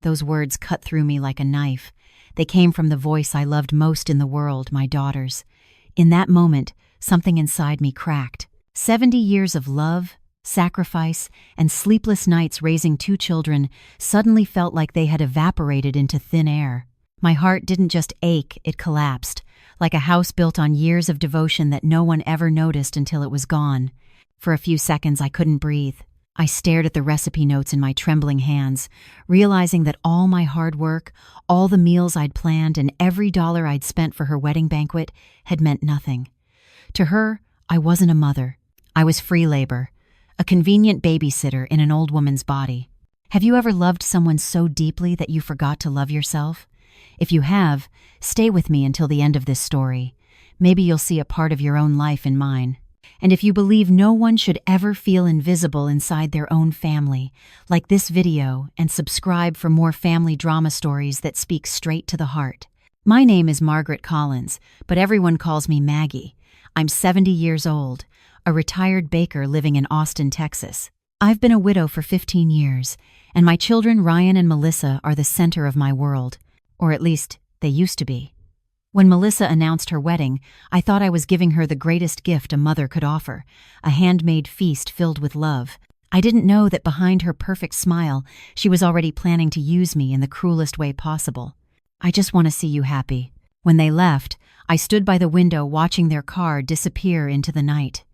Those words cut through me like a knife. They came from the voice I loved most in the world, my daughter's. In that moment, something inside me cracked. 70 years of love, sacrifice, and sleepless nights raising 2 children suddenly felt like they had evaporated into thin air. My heart didn't just ache, it collapsed, like a house built on years of devotion that no one ever noticed until it was gone. For a few seconds, I couldn't breathe. I stared at the recipe notes in my trembling hands, realizing that all my hard work, all the meals I'd planned, and every dollar I'd spent for her wedding banquet had meant nothing. To her, I wasn't a mother. I was free labor, a convenient babysitter in an old woman's body. Have you ever loved someone so deeply that you forgot to love yourself? If you have, stay with me until the end of this story. Maybe you'll see a part of your own life in mine. And if you believe no one should ever feel invisible inside their own family, like this video and subscribe for more family drama stories that speak straight to the heart. My name is Margaret Collins, but everyone calls me Maggie. I'm 70 years old, a retired baker living in Austin, Texas. I've been a widow for 15 years, and my children Ryan and Melissa are the center of my world, or at least they used to be. When Melissa announced her wedding, I thought I was giving her the greatest gift a mother could offer, a handmade feast filled with love. I didn't know that behind her perfect smile, she was already planning to use me in the cruelest way possible. I just want to see you happy. When they left, I stood by the window watching their car disappear into the night.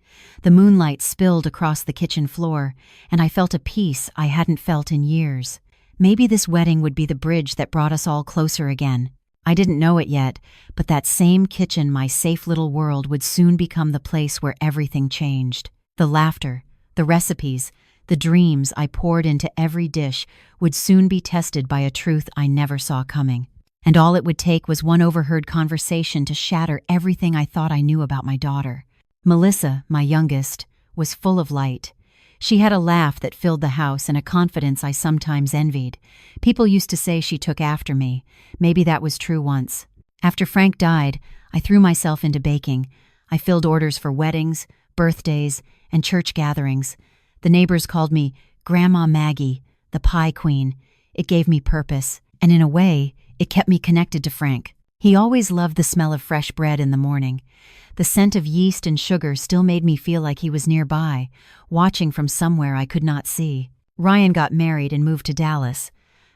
The moonlight spilled across the kitchen floor, and I felt a peace I hadn't felt in years. Maybe this wedding would be the bridge that brought us all closer again. I didn't know it yet, but that same kitchen, my safe little world, would soon become the place where everything changed. The laughter, the recipes, the dreams I poured into every dish would soon be tested by a truth I never saw coming. And all it would take was one overheard conversation to shatter everything I thought I knew about my daughter. Melissa, my youngest, was full of light. She had a laugh that filled the house and a confidence I sometimes envied. People used to say she took after me. Maybe that was true once. After Frank died, I threw myself into baking. I filled orders for weddings, birthdays, and church gatherings. The neighbors called me Grandma Maggie, the Pie Queen. It gave me purpose, and in a way, it kept me connected to Frank. He always loved the smell of fresh bread in the morning. The scent of yeast and sugar still made me feel like he was nearby, watching from somewhere I could not see. Ryan got married and moved to Dallas.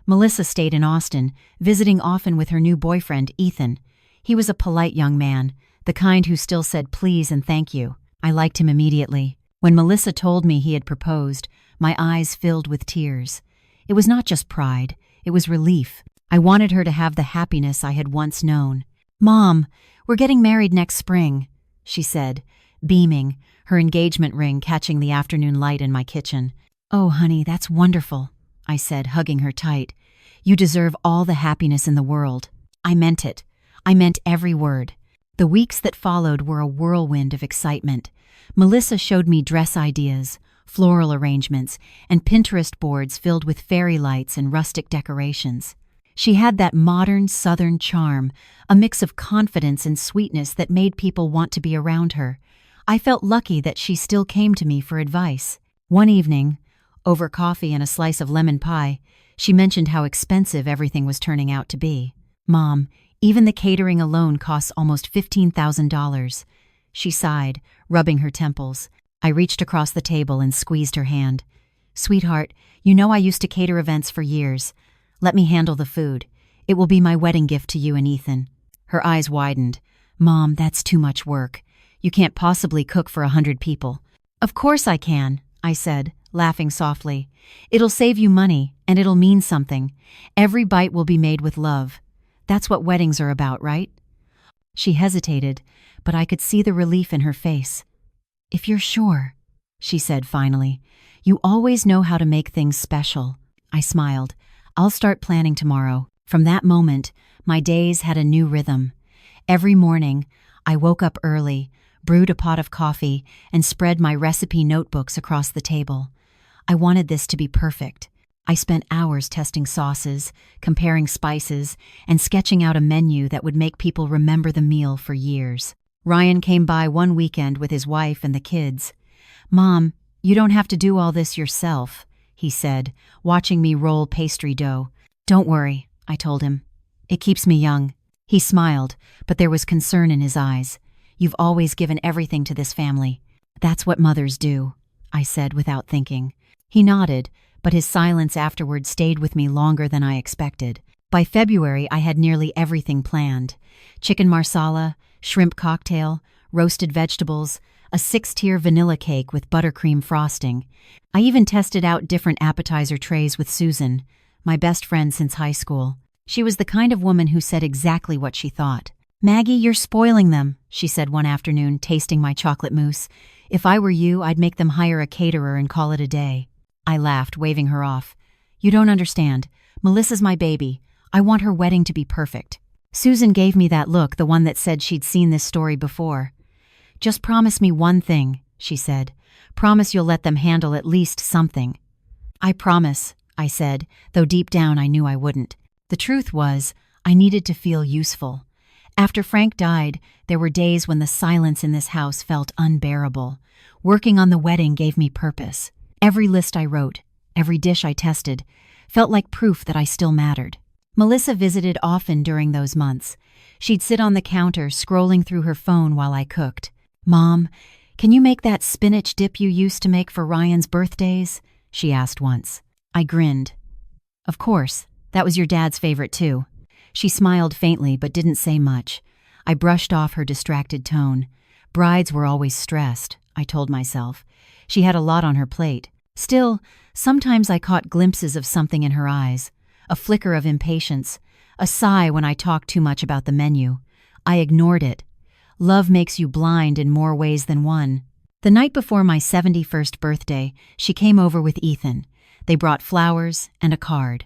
Melissa stayed in Austin, visiting often with her new boyfriend, Ethan. He was a polite young man, the kind who still said please and thank you. I liked him immediately. When Melissa told me he had proposed, my eyes filled with tears. It was not just pride, it was relief. I wanted her to have the happiness I had once known. "Mom, we're getting married next spring," she said, beaming, her engagement ring catching the afternoon light in my kitchen. "Oh, honey, that's wonderful," I said, hugging her tight. "You deserve all the happiness in the world." I meant it. I meant every word. The weeks that followed were a whirlwind of excitement. Melissa showed me dress ideas, floral arrangements, and Pinterest boards filled with fairy lights and rustic decorations. She had that modern Southern charm, a mix of confidence and sweetness that made people want to be around her. I felt lucky that she still came to me for advice. One evening, over coffee and a slice of lemon pie, she mentioned how expensive everything was turning out to be. "Mom, even the catering alone costs almost $15,000. She sighed, rubbing her temples. I reached across the table and squeezed her hand. "Sweetheart, you know I used to cater events for years. Let me handle the food. It will be my wedding gift to you and Ethan." Her eyes widened. "Mom, that's too much work. You can't possibly cook for 100 people. "Of course I can," I said, laughing softly. "It'll save you money, and it'll mean something. Every bite will be made with love. That's what weddings are about, right?" She hesitated, but I could see the relief in her face. "If you're sure," she said finally. "You always know how to make things special." I smiled. "I'll start planning tomorrow." From that moment, my days had a new rhythm. Every morning, I woke up early, brewed a pot of coffee, and spread my recipe notebooks across the table. I wanted this to be perfect. I spent hours testing sauces, comparing spices, and sketching out a menu that would make people remember the meal for years. Ryan came by one weekend with his wife and the kids. "Mom, you don't have to do all this yourself," he said, watching me roll pastry dough. Don't worry, I told him. It keeps me young. He smiled, but there was concern in his eyes. You've always given everything to this family. That's what mothers do, I said without thinking. He nodded, but his silence afterward stayed with me longer than I expected. By February, I had nearly everything planned. Chicken marsala, shrimp cocktail, roasted vegetables, a 6-tier vanilla cake with buttercream frosting. I even tested out different appetizer trays with Susan, my best friend since high school. She was the kind of woman who said exactly what she thought. "Maggie, you're spoiling them," she said one afternoon, tasting my chocolate mousse. "If I were you, I'd make them hire a caterer and call it a day." I laughed, waving her off. "You don't understand. Melissa's my baby. I want her wedding to be perfect." Susan gave me that look, the one that said she'd seen this story before. "Just promise me one thing," she said. "Promise you'll let them handle at least something." "I promise," I said, though deep down I knew I wouldn't. The truth was, I needed to feel useful. After Frank died, there were days when the silence in this house felt unbearable. Working on the wedding gave me purpose. Every list I wrote, every dish I tested, felt like proof that I still mattered. Melissa visited often during those months. She'd sit on the counter, scrolling through her phone while I cooked. "Mom, can you make that spinach dip you used to make for Ryan's birthdays?" she asked once. I grinned. "Of course. That was your dad's favorite too." She smiled faintly but didn't say much. I brushed off her distracted tone. Brides were always stressed, I told myself. She had a lot on her plate. Still, sometimes I caught glimpses of something in her eyes. A flicker of impatience. A sigh when I talked too much about the menu. I ignored it. Love makes you blind in more ways than one. The night before my 71st birthday, she came over with Ethan. They brought flowers and a card.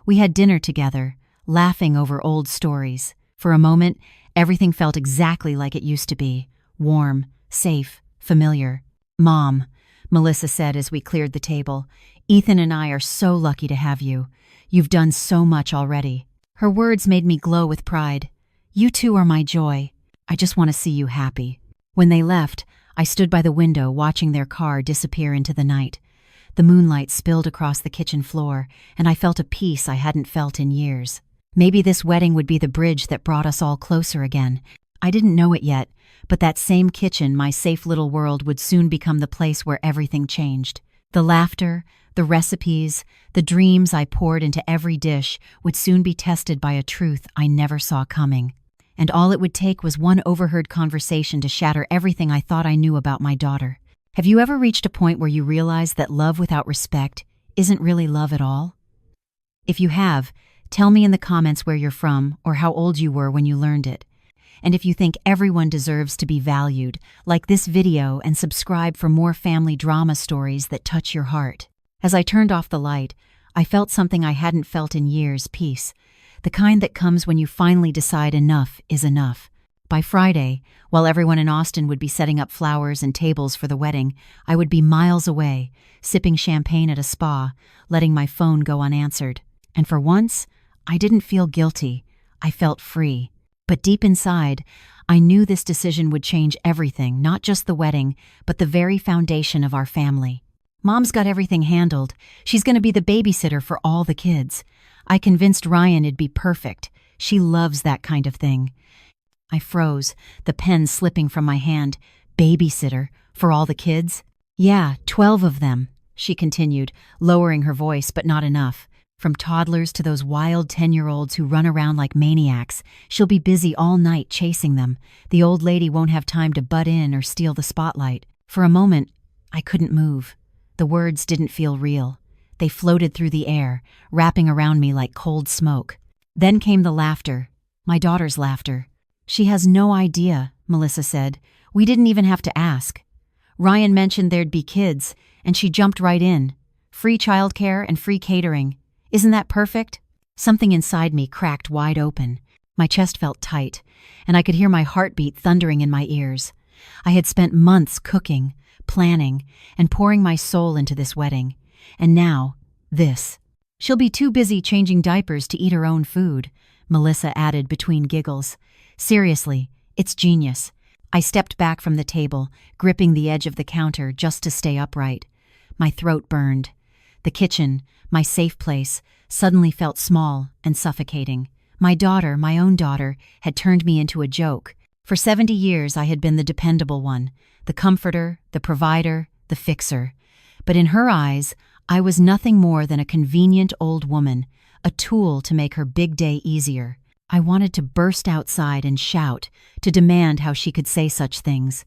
We had dinner together, laughing over old stories. For a moment, everything felt exactly like it used to be. Warm, safe, familiar. "Mom," Melissa said as we cleared the table, "Ethan and I are so lucky to have you. You've done so much already." Her words made me glow with pride. "You two are my joy. I just want to see you happy." When they left, I stood by the window watching their car disappear into the night. The moonlight spilled across the kitchen floor, and I felt a peace I hadn't felt in years. Maybe this wedding would be the bridge that brought us all closer again. I didn't know it yet, but that same kitchen, my safe little world, would soon become the place where everything changed. The laughter, the recipes, the dreams I poured into every dish would soon be tested by a truth I never saw coming. And all it would take was one overheard conversation to shatter everything I thought I knew about my daughter. Have you ever reached a point where you realize that love without respect isn't really love at all? If you have, tell me in the comments where you're from or how old you were when you learned it. And if you think everyone deserves to be valued, like this video and subscribe for more family drama stories that touch your heart. As I turned off the light, I felt something I hadn't felt in years: peace. The kind that comes when you finally decide enough is enough. By Friday, while everyone in Austin would be setting up flowers and tables for the wedding, I would be miles away, sipping champagne at a spa, letting my phone go unanswered. And for once, I didn't feel guilty. I felt free. But deep inside, I knew this decision would change everything, not just the wedding, but the very foundation of our family. Mom's got everything handled. She's going to be the babysitter for all the kids. I convinced Ryan it'd be perfect. She loves that kind of thing. I froze, the pen slipping from my hand. Babysitter for all the kids? Yeah, 12 of them, she continued, lowering her voice, but not enough. From toddlers to those wild 10-year-olds who run around like maniacs, she'll be busy all night chasing them. The old lady won't have time to butt in or steal the spotlight. For a moment, I couldn't move. The words didn't feel real. They floated through the air, wrapping around me like cold smoke. Then came the laughter, my daughter's laughter. "She has no idea," Melissa said. "We didn't even have to ask. Ryan mentioned there'd be kids, and she jumped right in. Free childcare and free catering. Isn't that perfect?" Something inside me cracked wide open. My chest felt tight, and I could hear my heartbeat thundering in my ears. I had spent months cooking, planning, and pouring my soul into this wedding. And now, this. "She'll be too busy changing diapers to eat her own food," Melissa added between giggles. Seriously, it's genius. I stepped back from the table, gripping the edge of the counter just to stay upright. My throat burned. The kitchen, my safe place, suddenly felt small and suffocating. My daughter, my own daughter, had turned me into a joke. For 70 years I had been the dependable one, the comforter, the provider, the fixer. But in her eyes, I was nothing more than a convenient old woman, a tool to make her big day easier. I wanted to burst outside and shout, to demand how she could say such things.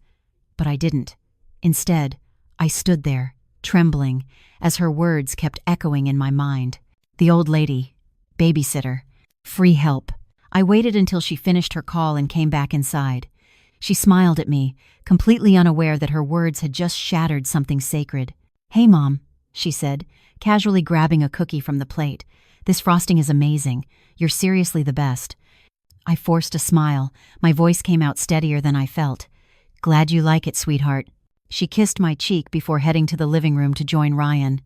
But I didn't. Instead, I stood there, trembling, as her words kept echoing in my mind. The old lady, babysitter, free help. I waited until she finished her call and came back inside. She smiled at me, completely unaware that her words had just shattered something sacred. "Hey, Mom," she said, casually grabbing a cookie from the plate. "This frosting is amazing. You're seriously the best." I forced a smile. My voice came out steadier than I felt. "Glad you like it, sweetheart." She kissed my cheek before heading to the living room to join Ryan.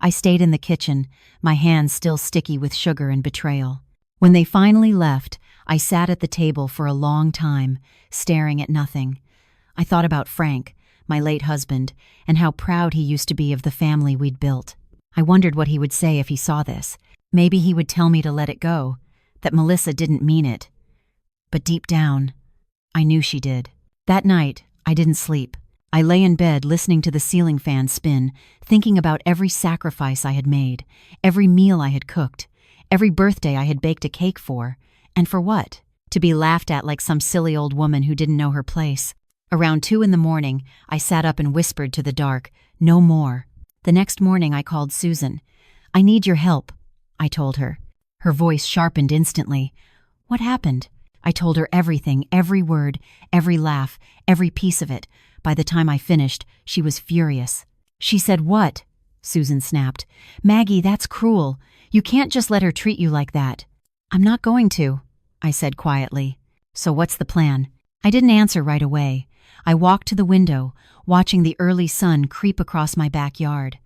I stayed in the kitchen, my hands still sticky with sugar and betrayal. When they finally left, I sat at the table for a long time, staring at nothing. I thought about Frank, my late husband, and how proud he used to be of the family we'd built. I wondered what he would say if he saw this. Maybe he would tell me to let it go, that Melissa didn't mean it. But deep down, I knew she did. That night, I didn't sleep. I lay in bed listening to the ceiling fan spin, thinking about every sacrifice I had made, every meal I had cooked, every birthday I had baked a cake for. And for what? To be laughed at like some silly old woman who didn't know her place. Around 2 a.m, I sat up and whispered to the dark, "No more." The next morning I called Susan. "I need your help," I told her. Her voice sharpened instantly. "What happened?" I told her everything, every word, every laugh, every piece of it. By the time I finished, she was furious. She said, "What?" Susan snapped. "Maggie, that's cruel. You can't just let her treat you like that." "I'm not going to," I said quietly. "So what's the plan?" I didn't answer right away. I walked to the window, watching the early sun creep across my backyard.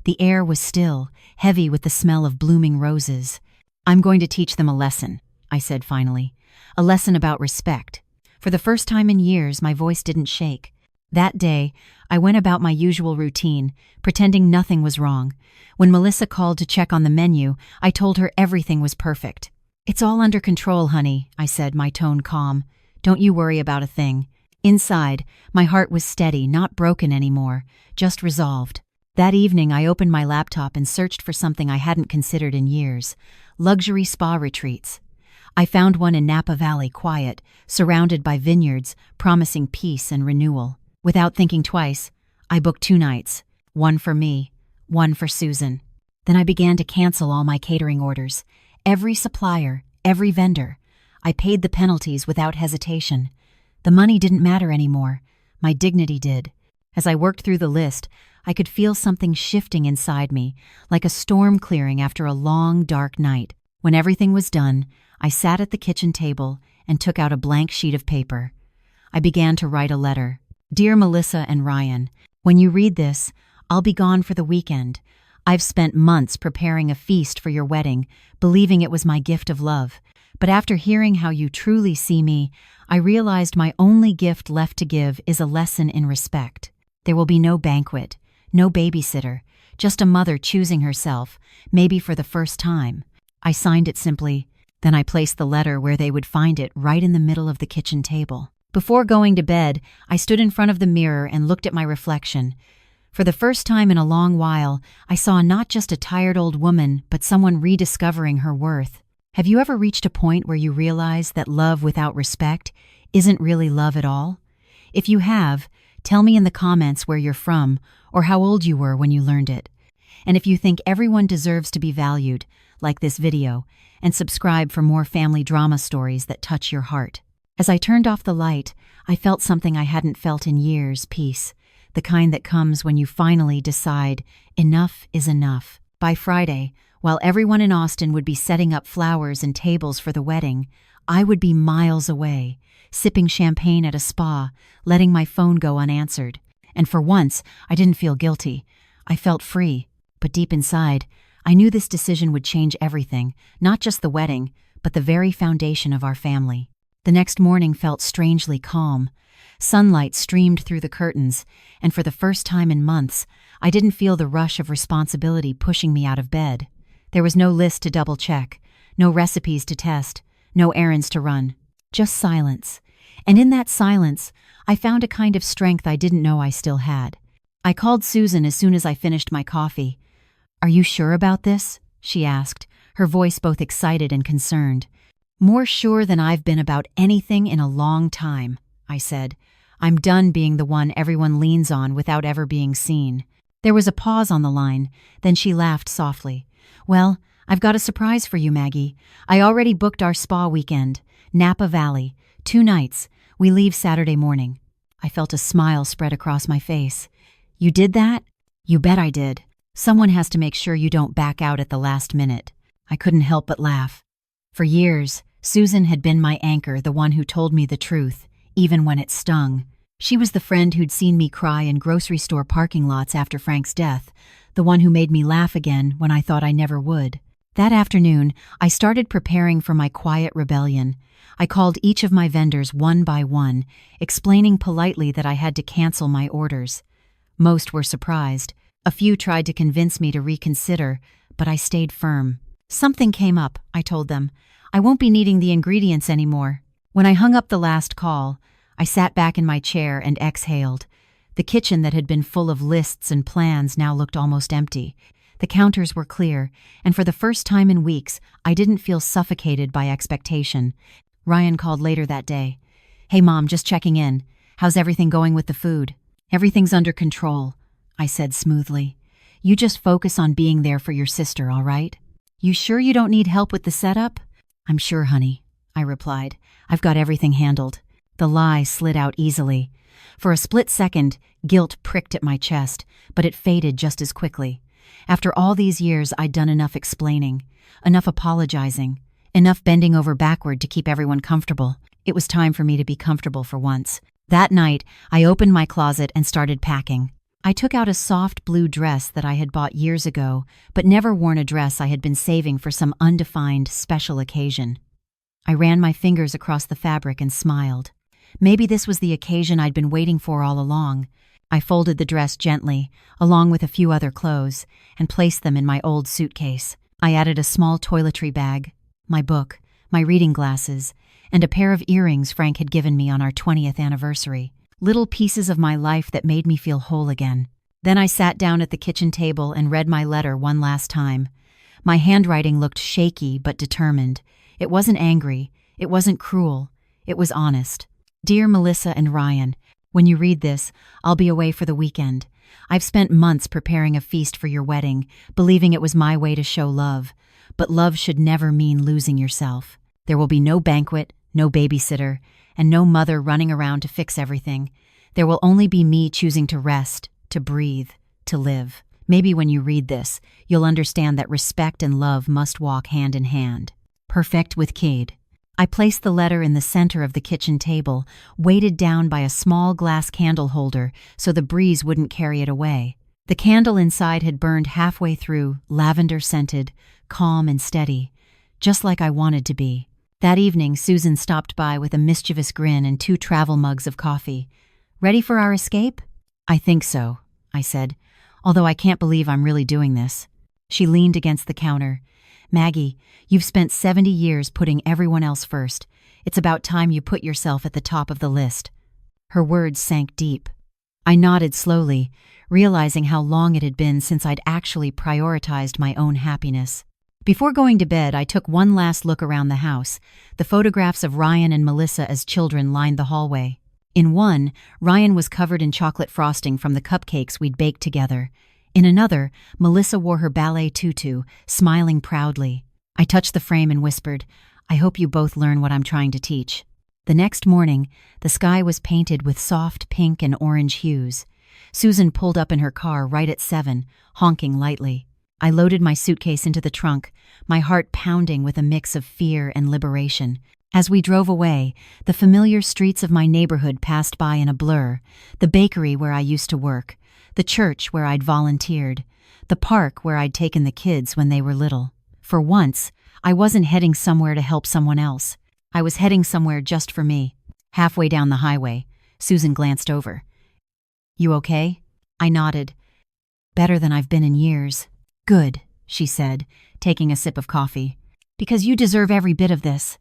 The air was still, heavy with the smell of blooming roses. "I'm going to teach them a lesson," I said finally. "A lesson about respect." For the first time in years, my voice didn't shake. That day, I went about my usual routine, pretending nothing was wrong. When Melissa called to check on the menu, I told her everything was perfect. "It's all under control, honey," I said, my tone calm. "Don't you worry about a thing." Inside, my heart was steady, not broken anymore, just resolved. That evening, I opened my laptop and searched for something I hadn't considered in years: luxury spa retreats. I found one in Napa Valley, quiet, surrounded by vineyards, promising peace and renewal. Without thinking twice, I booked 2 nights, one for me, one for Susan. Then I began to cancel all my catering orders, every supplier, every vendor. I paid the penalties without hesitation. The money didn't matter anymore. My dignity did. As I worked through the list, I could feel something shifting inside me, like a storm clearing after a long, dark night. When everything was done, I sat at the kitchen table and took out a blank sheet of paper. I began to write a letter. "Dear Melissa and Ryan, when you read this, I'll be gone for the weekend. I've spent months preparing a feast for your wedding, believing it was my gift of love. But after hearing how you truly see me, I realized my only gift left to give is a lesson in respect. There will be no banquet, no babysitter, just a mother choosing herself, maybe for the first time." I signed it simply. Then I placed the letter where they would find it, right in the middle of the kitchen table. Before going to bed, I stood in front of the mirror and looked at my reflection. For the first time in a long while, I saw not just a tired old woman, but someone rediscovering her worth. Have you ever reached a point where you realize that love without respect isn't really love at all? If you have, tell me in the comments where you're from or how old you were when you learned it. And if you think everyone deserves to be valued, like this video, and subscribe for more family drama stories that touch your heart. As I turned off the light, I felt something I hadn't felt in years: peace, the kind that comes when you finally decide enough is enough. By Friday, while everyone in Austin would be setting up flowers and tables for the wedding, I would be miles away, sipping champagne at a spa, letting my phone go unanswered. And for once, I didn't feel guilty. I felt free. But deep inside, I knew this decision would change everything, not just the wedding, but the very foundation of our family. The next morning felt strangely calm. Sunlight streamed through the curtains, and for the first time in months, I didn't feel the rush of responsibility pushing me out of bed. There was no list to double-check, no recipes to test, no errands to run. Just silence. And in that silence, I found a kind of strength I didn't know I still had. I called Susan as soon as I finished my coffee. "Are you sure about this?" she asked, her voice both excited and concerned. "More sure than I've been about anything in a long time," I said. "I'm done being the one everyone leans on without ever being seen." There was a pause on the line, then she laughed softly. "Well, I've got a surprise for you, Maggie. I already booked our spa weekend. Napa Valley. 2 nights. We leave Saturday morning." I felt a smile spread across my face. "You did that?" "You bet I did. Someone has to make sure you don't back out at the last minute." I couldn't help but laugh. For years, Susan had been my anchor, the one who told me the truth, even when it stung. She was the friend who'd seen me cry in grocery store parking lots after Frank's death, the one who made me laugh again when I thought I never would. That afternoon, I started preparing for my quiet rebellion. I called each of my vendors one by one, explaining politely that I had to cancel my orders. Most were surprised. A few tried to convince me to reconsider, but I stayed firm. "Something came up," I told them. "I won't be needing the ingredients anymore." When I hung up the last call, I sat back in my chair and exhaled. The kitchen that had been full of lists and plans now looked almost empty. The counters were clear, and for the first time in weeks, I didn't feel suffocated by expectation. Ryan called later that day. "Hey Mom, just checking in. How's everything going with the food?" "Everything's under control," I said smoothly. "You just focus on being there for your sister, all right? You sure you don't need help with the setup?" "I'm sure, honey," I replied. "I've got everything handled." The lie slid out easily. For a split second, guilt pricked at my chest, but it faded just as quickly. After all these years, I'd done enough explaining, enough apologizing, enough bending over backward to keep everyone comfortable. It was time for me to be comfortable for once. That night, I opened my closet and started packing. I took out a soft blue dress that I had bought years ago, but never worn a dress I had been saving for some undefined, special occasion. I ran my fingers across the fabric and smiled. Maybe this was the occasion I'd been waiting for all along. I folded the dress gently, along with a few other clothes, and placed them in my old suitcase. I added a small toiletry bag, my book, my reading glasses, and a pair of earrings Frank had given me on our 20th anniversary. Little pieces of my life that made me feel whole again. Then I sat down at the kitchen table and read my letter one last time. My handwriting looked shaky but determined. It wasn't angry. It wasn't cruel. It was honest. "Dear Melissa and Ryan, when you read this, I'll be away for the weekend. I've spent months preparing a feast for your wedding, believing it was my way to show love. But love should never mean losing yourself. There will be no banquet, no babysitter, and no mother running around to fix everything. There will only be me choosing to rest, to breathe, to live. Maybe when you read this, you'll understand that respect and love must walk hand in hand. Perfect with Cade." I placed the letter in the center of the kitchen table, weighted down by a small glass candle holder so the breeze wouldn't carry it away. The candle inside had burned halfway through, lavender-scented, calm and steady, just like I wanted to be. That evening, Susan stopped by with a mischievous grin and 2 travel mugs of coffee. "Ready for our escape?" "I think so," I said, "although I can't believe I'm really doing this." She leaned against the counter. "Maggie, you've spent 70 years putting everyone else first. It's about time you put yourself at the top of the list." Her words sank deep. I nodded slowly, realizing how long it had been since I'd actually prioritized my own happiness. Before going to bed, I took one last look around the house. The photographs of Ryan and Melissa as children lined the hallway. In one, Ryan was covered in chocolate frosting from the cupcakes we'd baked together. In another, Melissa wore her ballet tutu, smiling proudly. I touched the frame and whispered, "I hope you both learn what I'm trying to teach." The next morning, the sky was painted with soft pink and orange hues. Susan pulled up in her car right at 7, honking lightly. I loaded my suitcase into the trunk, my heart pounding with a mix of fear and liberation. As we drove away, the familiar streets of my neighborhood passed by in a blur. The bakery where I used to work, the church where I'd volunteered, the park where I'd taken the kids when they were little. For once, I wasn't heading somewhere to help someone else. I was heading somewhere just for me. Halfway down the highway, Susan glanced over. "You okay?" I nodded. "Better than I've been in years." "Good," she said, taking a sip of coffee. "Because you deserve every bit of this."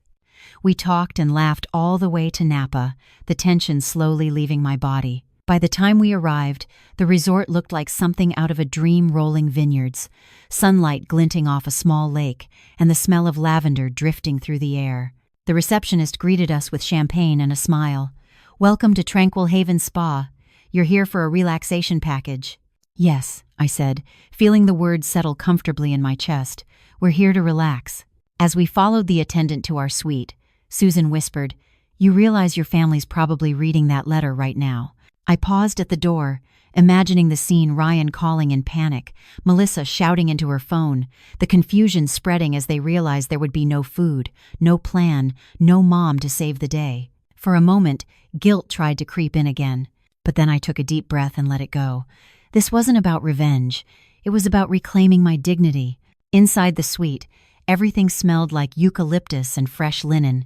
We talked and laughed all the way to Napa, the tension slowly leaving my body. By the time we arrived, the resort looked like something out of a dream, rolling vineyards, sunlight glinting off a small lake, and the smell of lavender drifting through the air. The receptionist greeted us with champagne and a smile. "Welcome to Tranquil Haven Spa. You're here for a relaxation package." "Yes," I said, feeling the words settle comfortably in my chest. "We're here to relax." As we followed the attendant to our suite, Susan whispered, "You realize your family's probably reading that letter right now." I paused at the door, imagining the scene: Ryan calling in panic, Melissa shouting into her phone, the confusion spreading as they realized there would be no food, no plan, no mom to save the day. For a moment, guilt tried to creep in again, but then I took a deep breath and let it go. This wasn't about revenge. It was about reclaiming my dignity. Inside the suite, everything smelled like eucalyptus and fresh linen.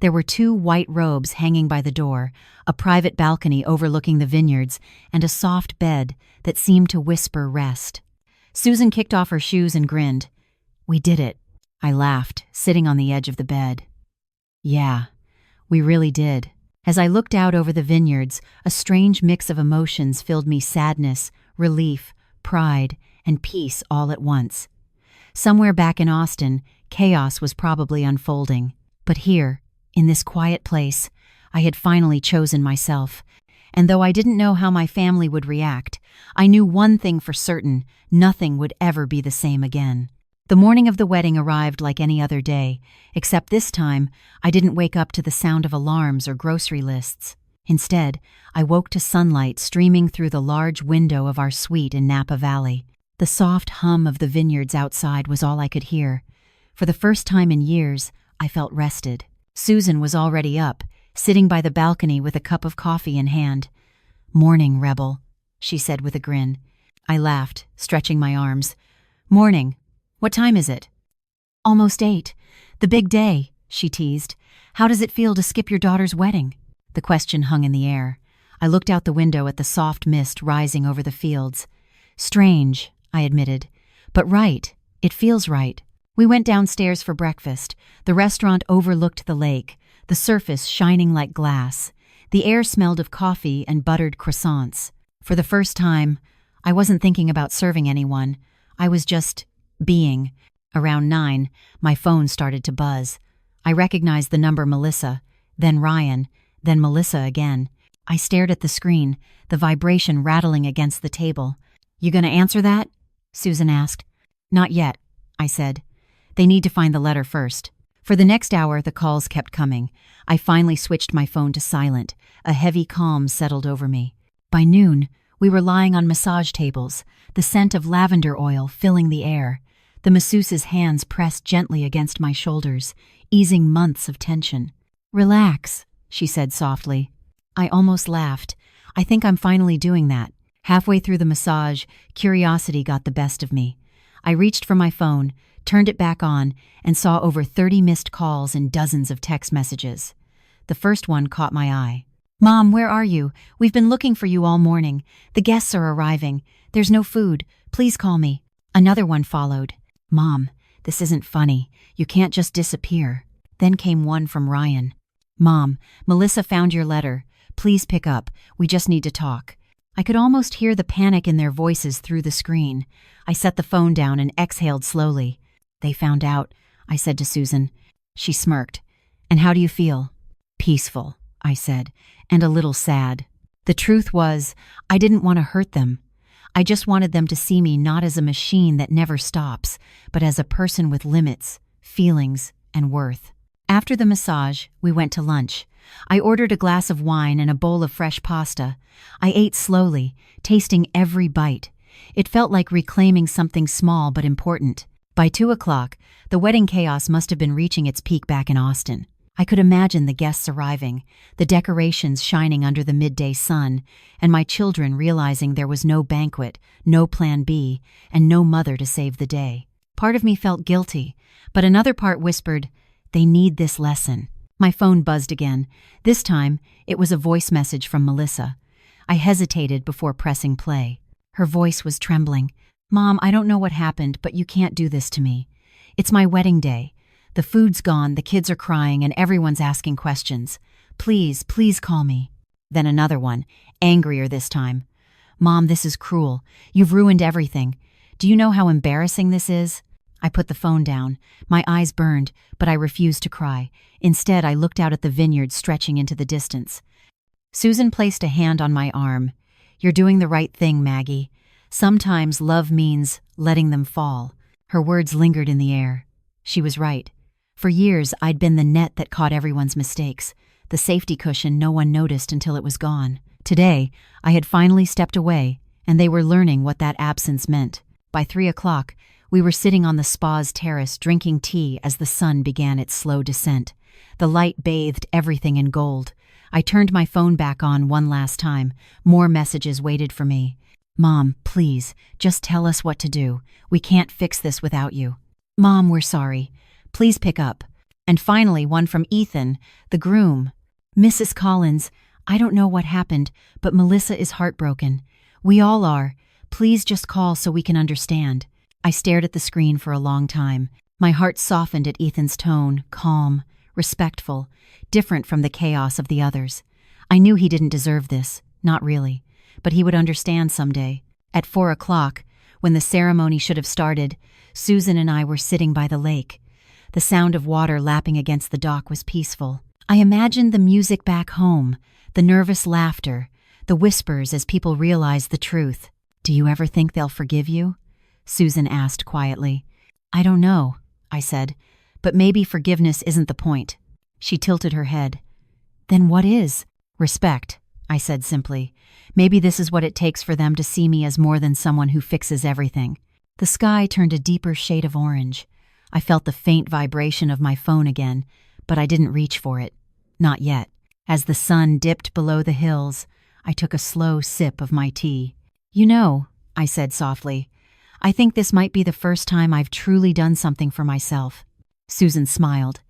There were 2 white robes hanging by the door, a private balcony overlooking the vineyards, and a soft bed that seemed to whisper rest. Susan kicked off her shoes and grinned. "We did it." I laughed, sitting on the edge of the bed. "Yeah, we really did." As I looked out over the vineyards, a strange mix of emotions filled me: sadness, relief, pride, and peace all at once. Somewhere back in Austin, chaos was probably unfolding. But here, in this quiet place, I had finally chosen myself. And though I didn't know how my family would react, I knew one thing for certain: nothing would ever be the same again. The morning of the wedding arrived like any other day, except this time I didn't wake up to the sound of alarms or grocery lists. Instead, I woke to sunlight streaming through the large window of our suite in Napa Valley. The soft hum of the vineyards outside was all I could hear. For the first time in years, I felt rested. Susan was already up, sitting by the balcony with a cup of coffee in hand. "Morning, Rebel," she said with a grin. I laughed, stretching my arms. "Morning. What time is it?" "Almost 8. The big day," she teased. "How does it feel to skip your daughter's wedding?" The question hung in the air. I looked out the window at the soft mist rising over the fields. "Strange," I admitted. "But right. It feels right." We went downstairs for breakfast. The restaurant overlooked the lake, the surface shining like glass. The air smelled of coffee and buttered croissants. For the first time, I wasn't thinking about serving anyone. I was just being. Around 9, my phone started to buzz. I recognized the number: Melissa, then Ryan, then Melissa again. I stared at the screen, the vibration rattling against the table. "You gonna answer that?" Susan asked. "Not yet," I said. "They need to find the letter first." For the next hour, the calls kept coming. I finally switched my phone to silent. A heavy calm settled over me. By noon, we were lying on massage tables, the scent of lavender oil filling the air. The masseuse's hands pressed gently against my shoulders, easing months of tension. "Relax," she said softly. I almost laughed. I think I'm finally doing that. Halfway through the massage, curiosity got the best of me. I reached for my phone, turned it back on, and saw over 30 missed calls and dozens of text messages. The first one caught my eye. "Mom, where are you? We've been looking for you all morning. The guests are arriving. There's no food. Please call me." Another one followed. "Mom, this isn't funny. You can't just disappear." Then came one from Ryan. "Mom, Melissa found your letter. Please pick up. We just need to talk." I could almost hear the panic in their voices through the screen. I set the phone down and exhaled slowly. "They found out," I said to Susan. She smirked. "And how do you feel?" "Peaceful," I said, "and a little sad." The truth was, I didn't want to hurt them. I just wanted them to see me not as a machine that never stops, but as a person with limits, feelings, and worth. After the massage, we went to lunch. I ordered a glass of wine and a bowl of fresh pasta. I ate slowly, tasting every bite. It felt like reclaiming something small but important. By 2 o'clock, the wedding chaos must have been reaching its peak back in Austin. I could imagine the guests arriving, the decorations shining under the midday sun, and my children realizing there was no banquet, no plan B, and no mother to save the day. Part of me felt guilty, but another part whispered, "They need this lesson." My phone buzzed again. This time, it was a voice message from Melissa. I hesitated before pressing play. Her voice was trembling. "Mom, I don't know what happened, but you can't do this to me. It's my wedding day. The food's gone, the kids are crying, and everyone's asking questions. Please, please call me." Then another one, angrier this time. "Mom, this is cruel. You've ruined everything. Do you know how embarrassing this is?" I put the phone down. My eyes burned, but I refused to cry. Instead, I looked out at the vineyard stretching into the distance. Susan placed a hand on my arm. "You're doing the right thing, Maggie. Sometimes love means letting them fall." Her words lingered in the air. She was right. For years, I'd been the net that caught everyone's mistakes, the safety cushion no one noticed until it was gone. Today, I had finally stepped away, and they were learning what that absence meant. By 3 o'clock, we were sitting on the spa's terrace drinking tea as the sun began its slow descent. The light bathed everything in gold. I turned my phone back on one last time. More messages waited for me. "Mom, please, just tell us what to do. We can't fix this without you. Mom, we're sorry. Please pick up." And finally, one from Ethan, the groom. "Mrs. Collins, I don't know what happened, but Melissa is heartbroken. We all are. Please just call so we can understand." I stared at the screen for a long time. My heart softened at Ethan's tone, calm, respectful, different from the chaos of the others. I knew he didn't deserve this, not really, but he would understand someday. At 4 o'clock, when the ceremony should have started, Susan and I were sitting by the lake. The sound of water lapping against the dock was peaceful. I imagined the music back home, the nervous laughter, the whispers as people realized the truth. "Do you ever think they'll forgive you?" Susan asked quietly. "I don't know," I said, "but maybe forgiveness isn't the point." She tilted her head. "Then what is?" "Respect," I said simply. "Maybe this is what it takes for them to see me as more than someone who fixes everything." The sky turned a deeper shade of orange. I felt the faint vibration of my phone again, but I didn't reach for it. Not yet. As the sun dipped below the hills, I took a slow sip of my tea. "You know," I said softly, "I think this might be the first time I've truly done something for myself." Susan smiled.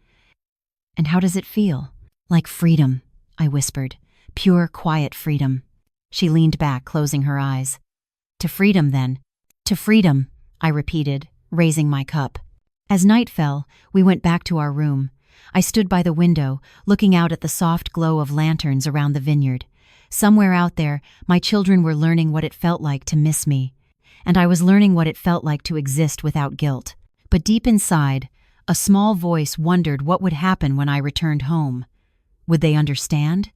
"And how does it feel?" "Like freedom," I whispered. "Pure, quiet freedom." She leaned back, closing her eyes. "To freedom, then." "To freedom," I repeated, raising my cup. As night fell, we went back to our room. I stood by the window, looking out at the soft glow of lanterns around the vineyard. Somewhere out there, my children were learning what it felt like to miss me, and I was learning what it felt like to exist without guilt. But deep inside, a small voice wondered what would happen when I returned home. Would they understand?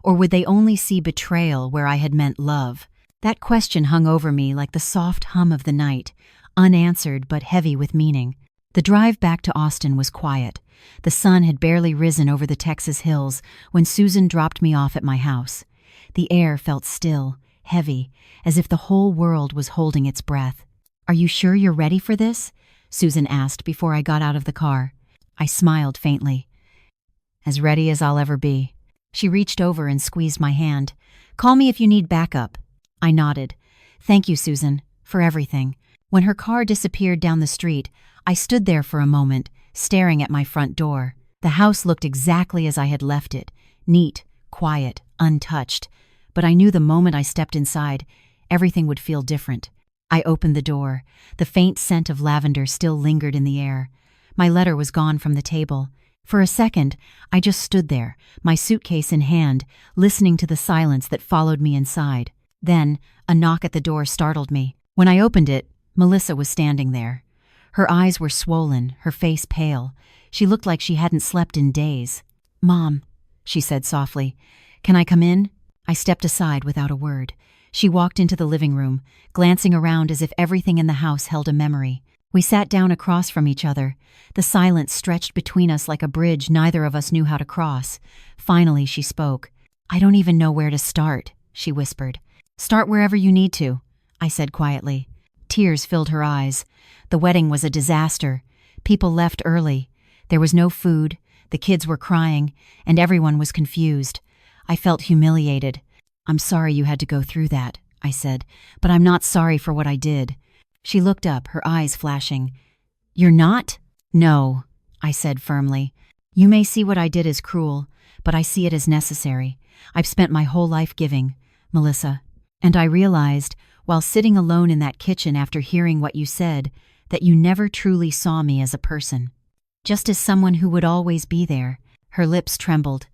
Or would they only see betrayal where I had meant love? That question hung over me like the soft hum of the night, unanswered but heavy with meaning. The drive back to Austin was quiet. The sun had barely risen over the Texas hills when Susan dropped me off at my house. The air felt still, heavy, as if the whole world was holding its breath. "Are you sure you're ready for this?" Susan asked before I got out of the car. I smiled faintly. "As ready as I'll ever be." She reached over and squeezed my hand. "Call me if you need backup." I nodded. "Thank you, Susan, for everything." When her car disappeared down the street, I stood there for a moment, staring at my front door. The house looked exactly as I had left it, neat, quiet, untouched. But I knew the moment I stepped inside, everything would feel different. I opened the door. The faint scent of lavender still lingered in the air. My letter was gone from the table. For a second, I just stood there, my suitcase in hand, listening to the silence that followed me inside. Then, a knock at the door startled me. When I opened it, Melissa was standing there. Her eyes were swollen, her face pale. She looked like she hadn't slept in days. "Mom," she said softly, "can I come in?" I stepped aside without a word. She walked into the living room, glancing around as if everything in the house held a memory. We sat down across from each other. The silence stretched between us like a bridge neither of us knew how to cross. Finally, she spoke. "I don't even know where to start," she whispered. "Start wherever you need to," I said quietly. Tears filled her eyes. The wedding was a disaster. People left early. There was no food, the kids were crying, and everyone was confused. I felt humiliated. "I'm sorry you had to go through that," I said, "but I'm not sorry for what I did." She looked up, her eyes flashing. "You're not?" "No," I said firmly. You may see what I did as cruel, but I see it as necessary. I've spent my whole life giving, Melissa. And I realized, while sitting alone in that kitchen after hearing what you said, that you never truly saw me as a person. Just as someone who would always be there. Her lips trembled.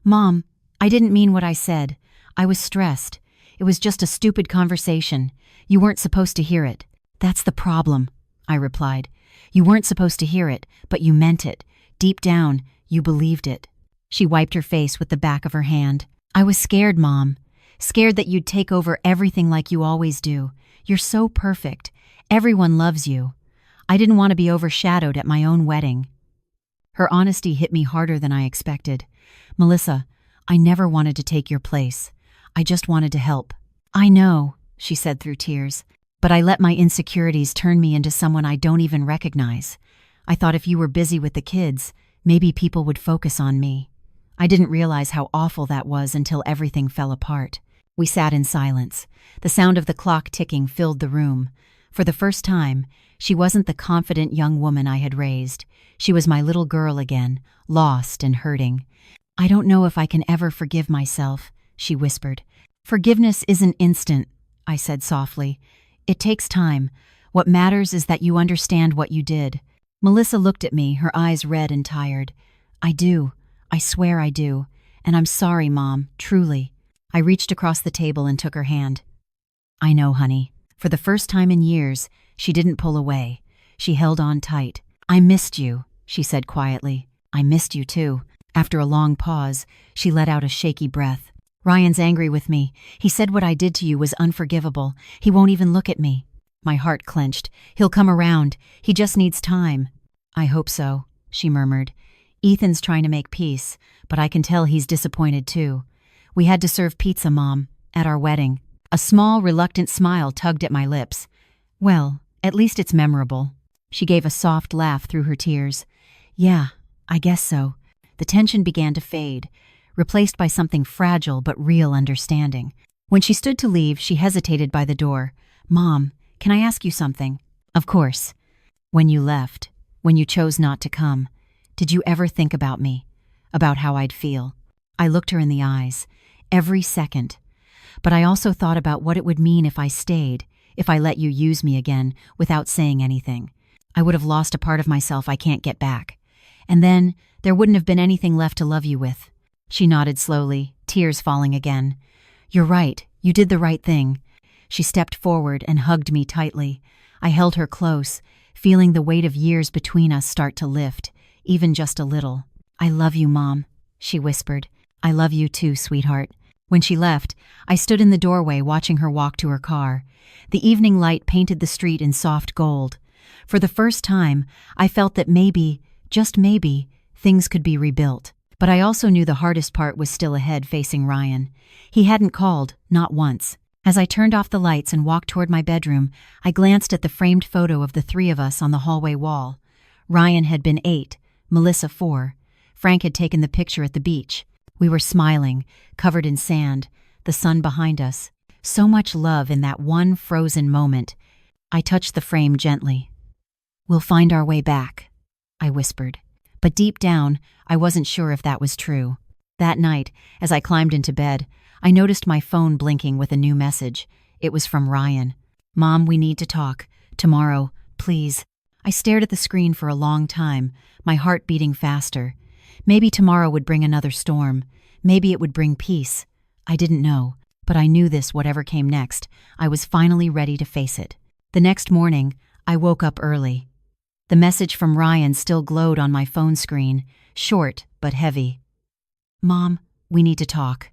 Mom, I didn't mean what I said. I was stressed. It was just a stupid conversation. You weren't supposed to hear it. That's the problem, I replied. You weren't supposed to hear it, but you meant it. Deep down, you believed it. She wiped her face with the back of her hand. I was scared, Mom. Scared that you'd take over everything like you always do. You're so perfect. Everyone loves you. I didn't want to be overshadowed at my own wedding. Her honesty hit me harder than I expected. Melissa, I never wanted to take your place. I just wanted to help. I know, she said through tears, but I let my insecurities turn me into someone I don't even recognize. I thought if you were busy with the kids, maybe people would focus on me. I didn't realize how awful that was until everything fell apart. We sat in silence. The sound of the clock ticking filled the room. For the first time, she wasn't the confident young woman I had raised. She was my little girl again, lost and hurting. I don't know if I can ever forgive myself, she whispered. Forgiveness isn't instant, I said softly. It takes time. What matters is that you understand what you did. Melissa looked at me, her eyes red and tired. I do. I swear I do. And I'm sorry, Mom, truly. I reached across the table and took her hand. I know, honey. For the first time in years, she didn't pull away. She held on tight. I missed you, she said quietly. I missed you too. After a long pause, she let out a shaky breath. Ryan's angry with me. He said what I did to you was unforgivable. He won't even look at me. My heart clenched. He'll come around. He just needs time. I hope so, she murmured. Ethan's trying to make peace, but I can tell he's disappointed too. We had to serve pizza, Mom, at our wedding. A small, reluctant smile tugged at my lips. Well, at least it's memorable. She gave a soft laugh through her tears. Yeah, I guess so. The tension began to fade, replaced by something fragile but real understanding. When she stood to leave, she hesitated by the door. Mom, can I ask you something? Of course. When you left, when you chose not to come, did you ever think about me? About how I'd feel? I looked her in the eyes, every second. But I also thought about what it would mean if I stayed, if I let you use me again without saying anything. I would have lost a part of myself I can't get back. And then there wouldn't have been anything left to love you with. She nodded slowly, tears falling again. You're right, you did the right thing. She stepped forward and hugged me tightly. I held her close, feeling the weight of years between us start to lift, even just a little. I love you, Mom, she whispered. I love you too, sweetheart. When she left, I stood in the doorway watching her walk to her car. The evening light painted the street in soft gold. For the first time, I felt that maybe, just maybe, things could be rebuilt. But I also knew the hardest part was still ahead facing Ryan. He hadn't called, not once. As I turned off the lights and walked toward my bedroom, I glanced at the framed photo of the three of us on the hallway wall. Ryan had been 8, Melissa 4. Frank had taken the picture at the beach. We were smiling, covered in sand, the sun behind us. So much love in that one frozen moment. I touched the frame gently. We'll find our way back, I whispered. But deep down, I wasn't sure if that was true. That night, as I climbed into bed, I noticed my phone blinking with a new message. It was from Ryan. Mom, we need to talk. Tomorrow, please. I stared at the screen for a long time, my heart beating faster. Maybe tomorrow would bring another storm. Maybe it would bring peace. I didn't know, but I knew this whatever came next. I was finally ready to face it. The next morning, I woke up early. The message from Ryan still glowed on my phone screen, short but heavy. Mom, we need to talk.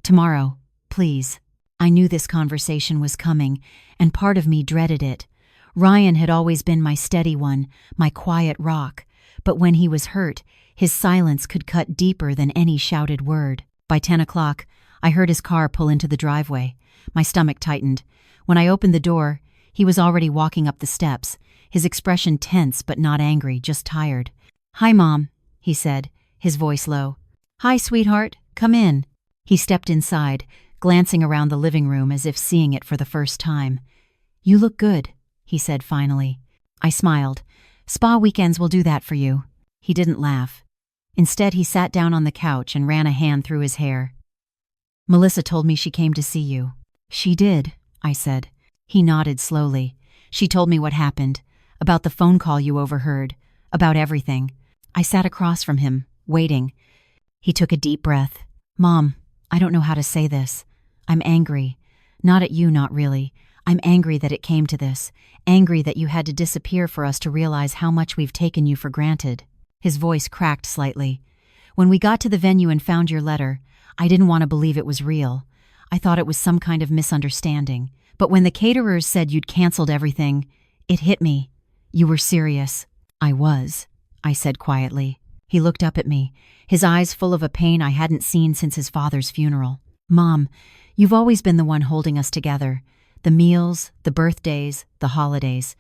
Tomorrow, please. I knew this conversation was coming, and part of me dreaded it. Ryan had always been my steady one, my quiet rock, but when he was hurt, his silence could cut deeper than any shouted word. By 10 o'clock, I heard his car pull into the driveway. My stomach tightened. When I opened the door, he was already walking up the steps, his expression tense but not angry, just tired. Hi, Mom, he said, his voice low. Hi, sweetheart, come in. He stepped inside, glancing around the living room as if seeing it for the first time. You look good, he said finally. I smiled. Spa weekends will do that for you. He didn't laugh. Instead, he sat down on the couch and ran a hand through his hair. "Melissa told me she came to see you." "She did," I said. He nodded slowly. "She told me what happened, about the phone call you overheard, about everything." I sat across from him, waiting. He took a deep breath. "Mom, I don't know how to say this. I'm angry. Not at you, not really. I'm angry that it came to this. Angry that you had to disappear for us to realize how much we've taken you for granted." His voice cracked slightly. "When we got to the venue and found your letter, I didn't want to believe it was real. I thought it was some kind of misunderstanding. But when the caterers said you'd canceled everything, it hit me. You were serious." "I was," I said quietly. He looked up at me, his eyes full of a pain I hadn't seen since his father's funeral. "Mom, you've always been the one holding us together. The meals, the birthdays, the holidays.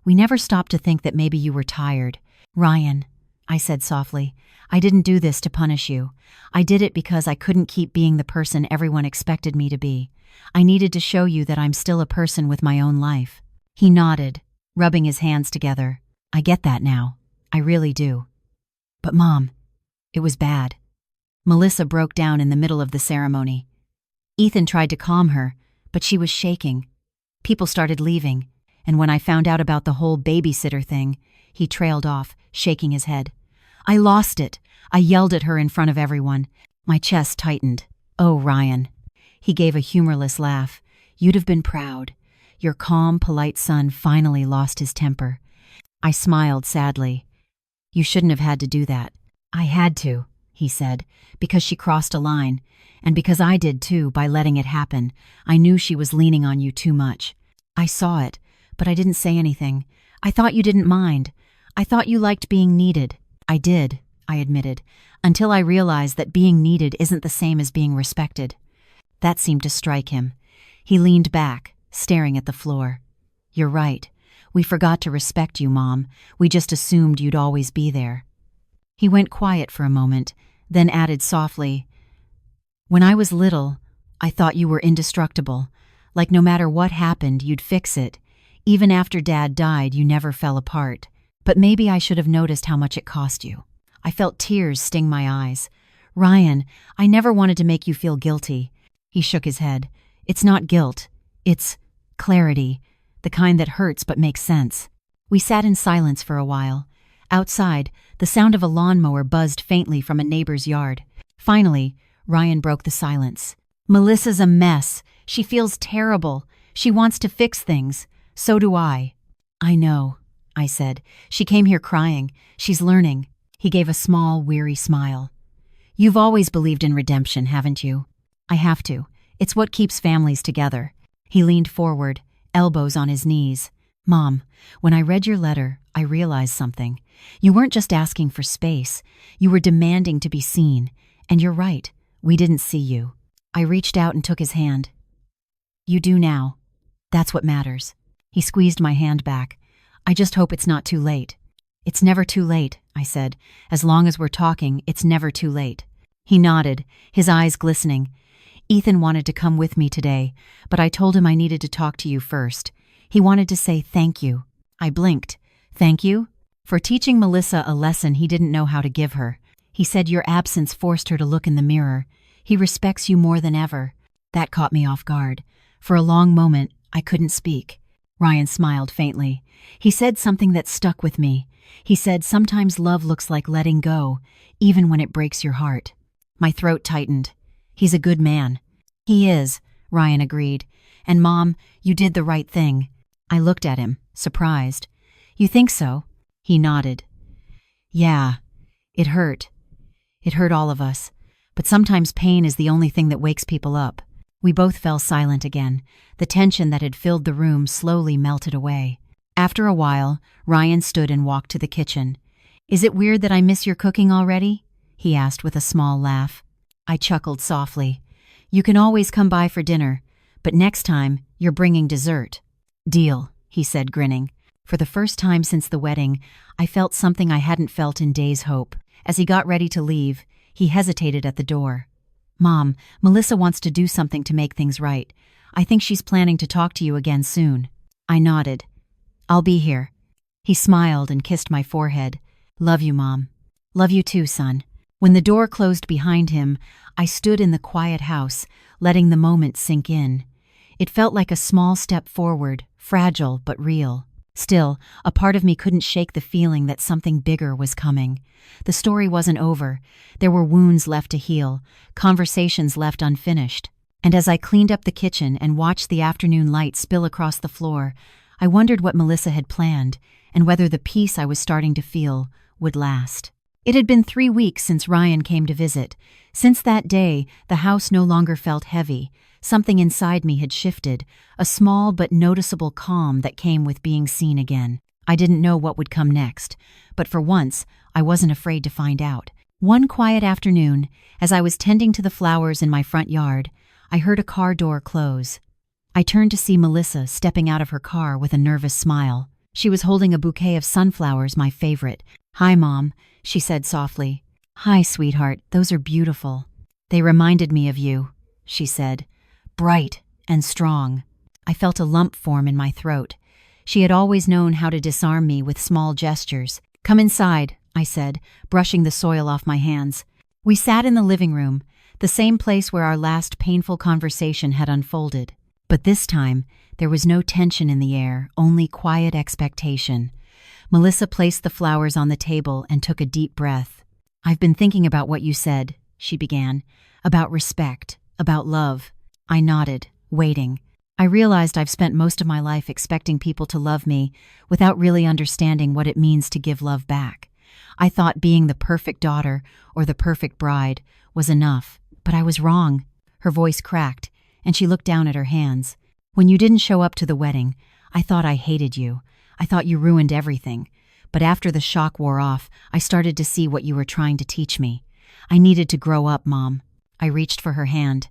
We never stopped to think that maybe you were tired." "Ryan," I said softly, "I didn't do this to punish you. I did it because I couldn't keep being the person everyone expected me to be. I needed to show you that I'm still a person with my own life." He nodded, rubbing his hands together. "I get that now. I really do. But Mom, it was bad." Melissa broke down in the middle of the ceremony. Ethan tried to calm her, but she was shaking. People started leaving, and when I found out about the whole babysitter thing, he trailed off, shaking his head. "I lost it." I yelled at her in front of everyone. My chest tightened. "Oh, Ryan." He gave a humorless laugh. "You'd have been proud. Your calm, polite son finally lost his temper." I smiled sadly. "You shouldn't have had to do that." "I had to," he said, "because she crossed a line, and because I did too by letting it happen. I knew she was leaning on you too much. I saw it, but I didn't say anything. I thought you didn't mind. I thought you liked being needed." "I did," I admitted, "until I realized that being needed isn't the same as being respected." That seemed to strike him. He leaned back, staring at the floor. "You're right. We forgot to respect you, Mom. We just assumed you'd always be there." He went quiet for a moment, then added softly, "When I was little, I thought you were indestructible. Like no matter what happened, you'd fix it. Even after Dad died, you never fell apart. But maybe I should have noticed how much it cost you." I felt tears sting my eyes. "Ryan, I never wanted to make you feel guilty." He shook his head. "It's not guilt. It's clarity, the kind that hurts but makes sense." We sat in silence for a while. Outside, the sound of a lawnmower buzzed faintly from a neighbor's yard. Finally, Ryan broke the silence. "Melissa's a mess. She feels terrible. She wants to fix things. So do I." "I know," I said. "She came here crying. She's learning." He gave a small, weary smile. "You've always believed in redemption, haven't you?" "I have to. It's what keeps families together." He leaned forward, elbows on his knees. "Mom, when I read your letter, I realized something. You weren't just asking for space. You were demanding to be seen. And you're right. We didn't see you." I reached out and took his hand. "You do now. That's what matters." He squeezed my hand back. "I just hope it's not too late." "It's never too late," I said. "As long as we're talking, it's never too late." He nodded, his eyes glistening. "Ethan wanted to come with me today, but I told him I needed to talk to you first. He wanted to say thank you." I blinked. "Thank you?" "For teaching Melissa a lesson he didn't know how to give her. He said your absence forced her to look in the mirror. He respects you more than ever." That caught me off guard. For a long moment, I couldn't speak. Ryan smiled faintly. He said something that stuck with me. He said sometimes love looks like letting go, even when it breaks your heart. My throat tightened. "He's a good man." "He is," Ryan agreed. "And Mom, you did the right thing." I looked at him, surprised. "You think so?" He nodded. "Yeah, it hurt. It hurt all of us. But sometimes pain is the only thing that wakes people up." We both fell silent again. The tension that had filled the room slowly melted away. After a while, Ryan stood and walked to the kitchen. "Is it weird that I miss your cooking already?" he asked with a small laugh. I chuckled softly. "You can always come by for dinner, but next time you're bringing dessert." "Deal," he said, grinning. For the first time since the wedding, I felt something I hadn't felt in days' hope. As he got ready to leave, he hesitated at the door. "Mom, Melissa wants to do something to make things right. I think she's planning to talk to you again soon." I nodded. "I'll be here." He smiled and kissed my forehead. "Love you, Mom." "Love you too, son." When the door closed behind him, I stood in the quiet house, letting the moment sink in. It felt like a small step forward, fragile but real. Still, a part of me couldn't shake the feeling that something bigger was coming. The story wasn't over. There were wounds left to heal, conversations left unfinished. And as I cleaned up the kitchen and watched the afternoon light spill across the floor, I wondered what Melissa had planned and whether the peace I was starting to feel would last. It had been 3 weeks since Ryan came to visit. Since that day, the house no longer felt heavy. Something inside me had shifted, a small but noticeable calm that came with being seen again. I didn't know what would come next, but for once, I wasn't afraid to find out. One quiet afternoon, as I was tending to the flowers in my front yard, I heard a car door close. I turned to see Melissa stepping out of her car with a nervous smile. She was holding a bouquet of sunflowers, my favorite. "Hi, Mom," she said softly. "Hi, sweetheart, those are beautiful." "They reminded me of you," she said. Bright and strong. I felt a lump form in my throat. She had always known how to disarm me with small gestures. "Come inside," I said, brushing the soil off my hands. We sat in the living room, the same place where our last painful conversation had unfolded. But this time, there was no tension in the air, only quiet expectation. Melissa placed the flowers on the table and took a deep breath. "I've been thinking about what you said," she began, "about respect, about love." I nodded, waiting. I realized I've spent most of my life expecting people to love me without really understanding what it means to give love back. I thought being the perfect daughter or the perfect bride was enough, but I was wrong. Her voice cracked, and she looked down at her hands. "When you didn't show up to the wedding, I thought I hated you. I thought you ruined everything. But after the shock wore off, I started to see what you were trying to teach me. I needed to grow up, Mom." I reached for her hand.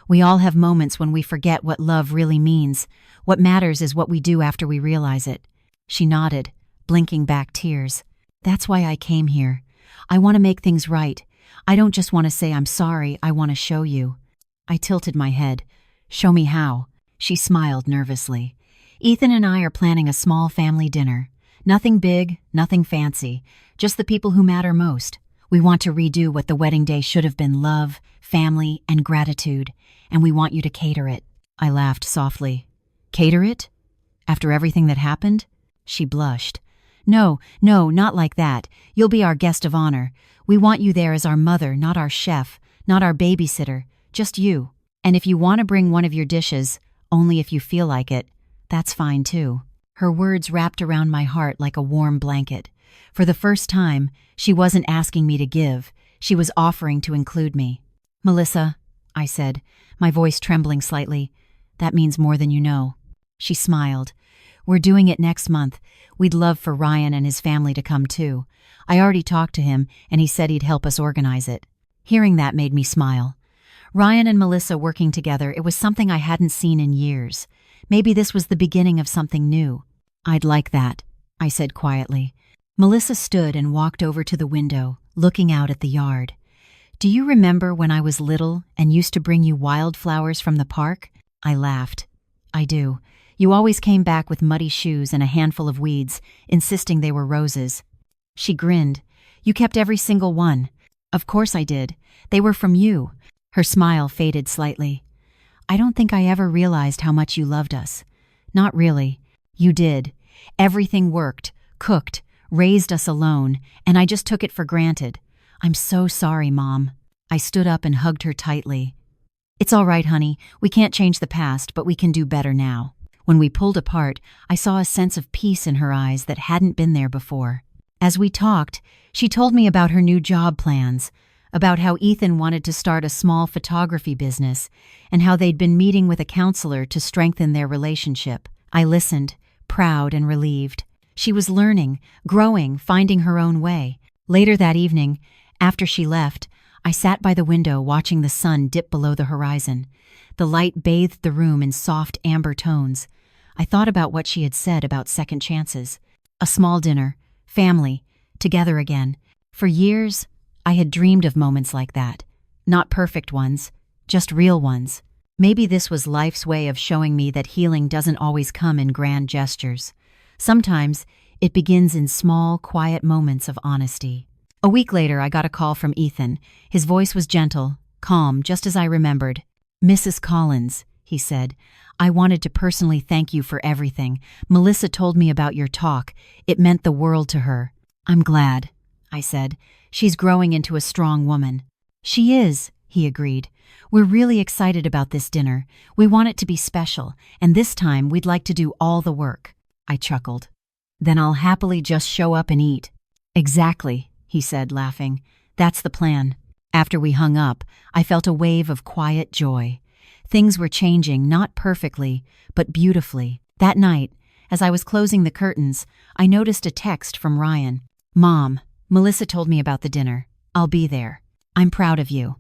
We all have moments when we forget what love really means. What matters is what we do after we realize it. She nodded, blinking back tears. "That's why I came here. I want to make things right. I don't just want to say I'm sorry, I want to show you." I tilted my head. "Show me how." She smiled nervously. "Ethan and I are planning a small family dinner. Nothing big, nothing fancy, just the people who matter most. We want to redo what the wedding day should have been: love, family, and gratitude, and we want you to cater it." I laughed softly. "Cater it? After everything that happened?" She blushed. No, not like that. You'll be our guest of honor. We want you there as our mother, not our chef, not our babysitter, just you. And if you want to bring one of your dishes, only if you feel like it, that's fine too." Her words wrapped around my heart like a warm blanket. For the first time, she wasn't asking me to give. She was offering to include me. "Melissa," I said, my voice trembling slightly, "that means more than you know." She smiled. "We're doing it next month. We'd love for Ryan and his family to come too. I already talked to him, and he said he'd help us organize it." Hearing that made me smile. Ryan and Melissa working together, it was something I hadn't seen in years. Maybe this was the beginning of something new. "I'd like that," I said quietly. Melissa stood and walked over to the window, looking out at the yard. "Do you remember when I was little and used to bring you wildflowers from the park?" I laughed. "I do. You always came back with muddy shoes and a handful of weeds, insisting they were roses." She grinned. "You kept every single one." "Of course I did. They were from you." Her smile faded slightly. "I don't think I ever realized how much you loved us." "Not really. You did. Everything worked, cooked, raised us alone, and I just took it for granted. I'm so sorry, Mom." I stood up and hugged her tightly. "It's all right, honey. We can't change the past, but we can do better now." When we pulled apart, I saw a sense of peace in her eyes that hadn't been there before. As we talked, she told me about her new job plans, about how Ethan wanted to start a small photography business, and how they'd been meeting with a counselor to strengthen their relationship. I listened, proud and relieved. She was learning, growing, finding her own way. Later that evening, after she left, I sat by the window watching the sun dip below the horizon. The light bathed the room in soft amber tones. I thought about what she had said about second chances. A small dinner, family, together again. For years, I had dreamed of moments like that. Not perfect ones, just real ones. Maybe this was life's way of showing me that healing doesn't always come in grand gestures. Sometimes, it begins in small, quiet moments of honesty. A week later, I got a call from Ethan. His voice was gentle, calm, just as I remembered. "Mrs. Collins," he said, "I wanted to personally thank you for everything. Melissa told me about your talk. It meant the world to her." "I'm glad," I said. "She's growing into a strong woman." "She is," he agreed. "We're really excited about this dinner. We want it to be special, and this time we'd like to do all the work." I chuckled. "Then I'll happily just show up and eat." "Exactly," he said, laughing. "That's the plan." After we hung up, I felt a wave of quiet joy. Things were changing, not perfectly, but beautifully. That night, as I was closing the curtains, I noticed a text from Ryan. "Mom, Melissa told me about the dinner. I'll be there. I'm proud of you."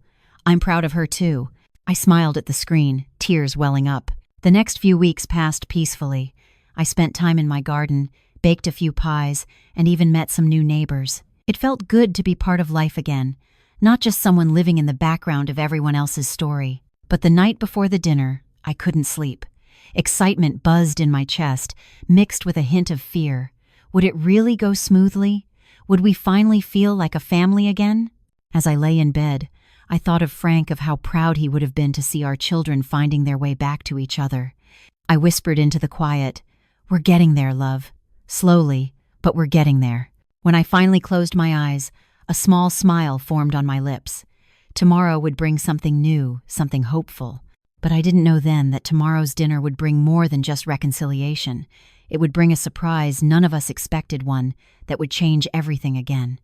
"I'm proud of her too." I smiled at the screen, tears welling up. The next few weeks passed peacefully. I spent time in my garden, baked a few pies, and even met some new neighbors. It felt good to be part of life again, not just someone living in the background of everyone else's story. But the night before the dinner, I couldn't sleep. Excitement buzzed in my chest, mixed with a hint of fear. Would it really go smoothly? Would we finally feel like a family again? As I lay in bed, I thought of Frank, of how proud he would have been to see our children finding their way back to each other. I whispered into the quiet, "We're getting there, love. Slowly, but we're getting there." When I finally closed my eyes, a small smile formed on my lips. Tomorrow would bring something new, something hopeful. But I didn't know then that tomorrow's dinner would bring more than just reconciliation. It would bring a surprise none of us expected, one that would change everything again.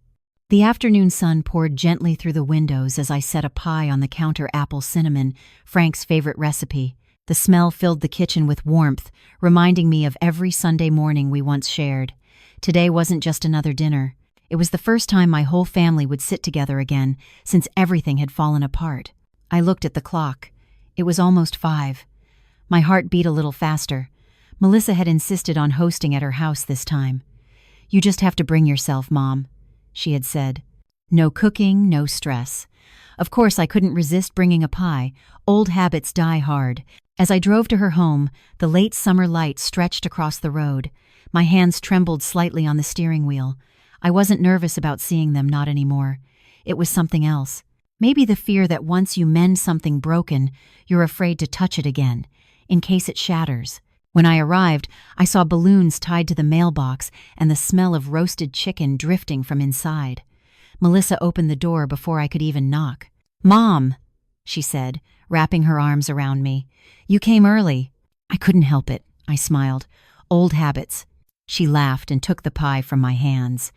The afternoon sun poured gently through the windows as I set a pie on the counter, apple cinnamon, Frank's favorite recipe. The smell filled the kitchen with warmth, reminding me of every Sunday morning we once shared. Today wasn't just another dinner. It was the first time my whole family would sit together again since everything had fallen apart. I looked at the clock. It was almost 5. My heart beat a little faster. Melissa had insisted on hosting at her house this time. "You just have to bring yourself, Mom," she had said. No cooking, no stress. Of course, I couldn't resist bringing a pie. Old habits die hard. As I drove to her home, the late summer light stretched across the road. My hands trembled slightly on the steering wheel. I wasn't nervous about seeing them, not anymore. It was something else. Maybe the fear that once you mend something broken, you're afraid to touch it again, in case it shatters. When I arrived, I saw balloons tied to the mailbox and the smell of roasted chicken drifting from inside. Melissa opened the door before I could even knock. "Mom," she said, wrapping her arms around me. "You came early." I couldn't help it. I smiled. Old habits. She laughed and took the pie from my hands.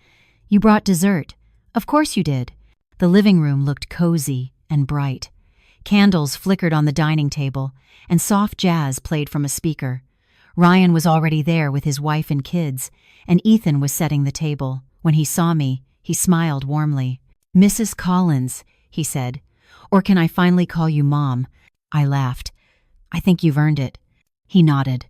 "You brought dessert." "Of course you did." The living room looked cozy and bright. Candles flickered on the dining table, and soft jazz played from a speaker. Ryan was already there with his wife and kids, and Ethan was setting the table. When he saw me, he smiled warmly. "Mrs. Collins," he said. "Or can I finally call you Mom?" I laughed. "I think you've earned it." He nodded.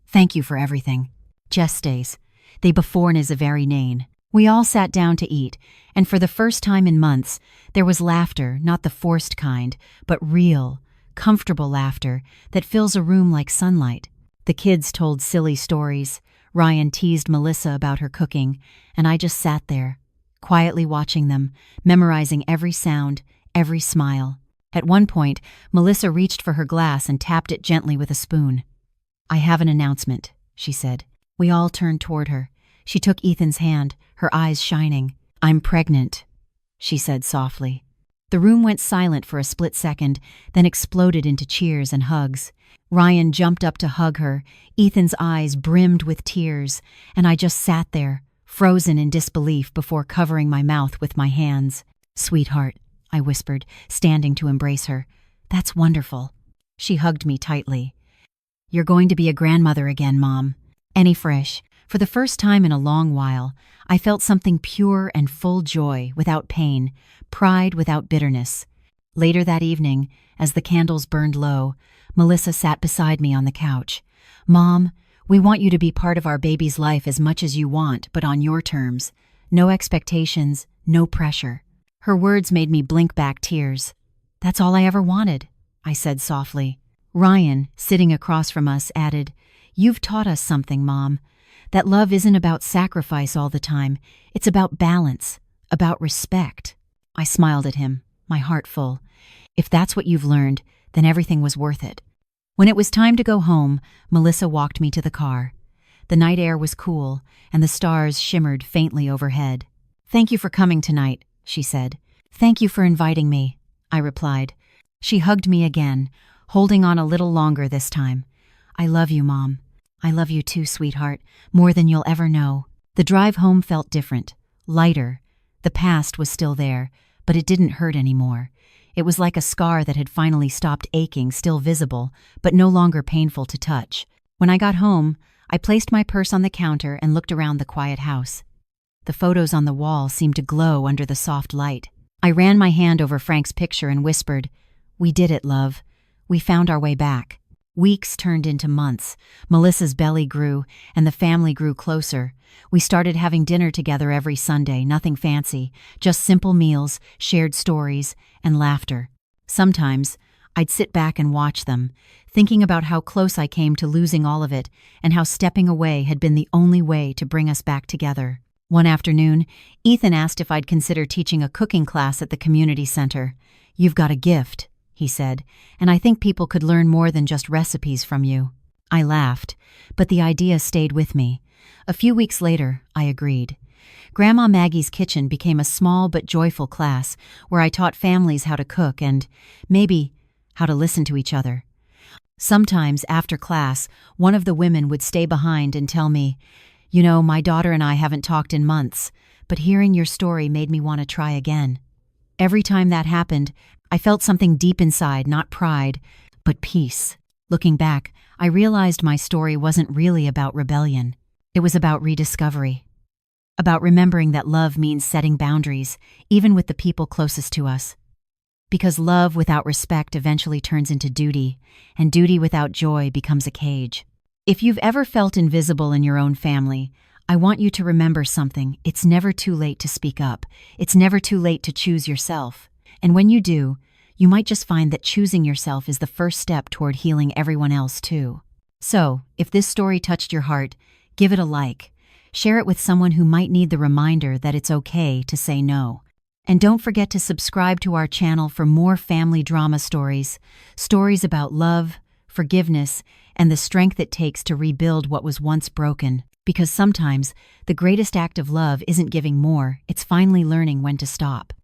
"Thank you for everything." Gestes. They beforn is a very name. We all sat down to eat, and for the first time in months, there was laughter, not the forced kind, but real, comfortable laughter that fills a room like sunlight. The kids told silly stories. Ryan teased Melissa about her cooking, and I just sat there, quietly watching them, memorizing every sound, every smile. At one point, Melissa reached for her glass and tapped it gently with a spoon. "I have an announcement," she said. We all turned toward her. She took Ethan's hand, her eyes shining. "I'm pregnant," she said softly. The room went silent for a split second, then exploded into cheers and hugs. Ryan jumped up to hug her. Ethan's eyes brimmed with tears, and I just sat there, frozen in disbelief before covering my mouth with my hands. "Sweetheart," I whispered, standing to embrace her. "That's wonderful." She hugged me tightly. "You're going to be a grandmother again, Mom." Any fresh. For the first time in a long while, I felt something pure and full joy without pain, pride without bitterness. Later that evening, as the candles burned low, Melissa sat beside me on the couch. "Mom, we want you to be part of our baby's life as much as you want, but on your terms. No expectations, no pressure." Her words made me blink back tears. "That's all I ever wanted," I said softly. Ryan, sitting across from us, added, "You've taught us something, Mom. That love isn't about sacrifice all the time. It's about balance. About respect. I smiled at him, my heart full. If that's what you've learned, then everything was worth it. When it was time to go home, Melissa walked me to the car. The night air was cool, and the stars shimmered faintly overhead. "Thank you for coming tonight," she said. "Thank you for inviting me," I replied. She hugged me again, holding on a little longer this time. "I love you, Mom. I love you too, sweetheart, more than you'll ever know." The drive home felt different, lighter. The past was still there, but it didn't hurt anymore. It was like a scar that had finally stopped aching, still visible, but no longer painful to touch. When I got home, I placed my purse on the counter and looked around the quiet house. The photos on the wall seemed to glow under the soft light. I ran my hand over Frank's picture and whispered, "We did it, love. We found our way back." Weeks turned into months. Melissa's belly grew, and the family grew closer. We started having dinner together every Sunday, nothing fancy, just simple meals, shared stories, and laughter. Sometimes, I'd sit back and watch them, thinking about how close I came to losing all of it, and how stepping away had been the only way to bring us back together. One afternoon, Ethan asked if I'd consider teaching a cooking class at the community center. "You've got a gift," he said, "and I think people could learn more than just recipes from you." I laughed, but the idea stayed with me. A few weeks later, I agreed. Grandma Maggie's Kitchen became a small but joyful class where I taught families how to cook and, maybe, how to listen to each other. Sometimes, after class, one of the women would stay behind and tell me, "You know, my daughter and I haven't talked in months, but hearing your story made me want to try again." Every time that happened, I felt something deep inside, not pride, but peace. Looking back, I realized my story wasn't really about rebellion. It was about rediscovery. About remembering that love means setting boundaries, even with the people closest to us. Because love without respect eventually turns into duty, and duty without joy becomes a cage. If you've ever felt invisible in your own family, I want you to remember something. It's never too late to speak up. It's never too late to choose yourself. And when you do, you might just find that choosing yourself is the first step toward healing everyone else too. So, if this story touched your heart, give it a like. Share it with someone who might need the reminder that it's okay to say no. And don't forget to subscribe to our channel for more family drama stories, stories about love, forgiveness, and the strength it takes to rebuild what was once broken. Because sometimes, the greatest act of love isn't giving more, it's finally learning when to stop.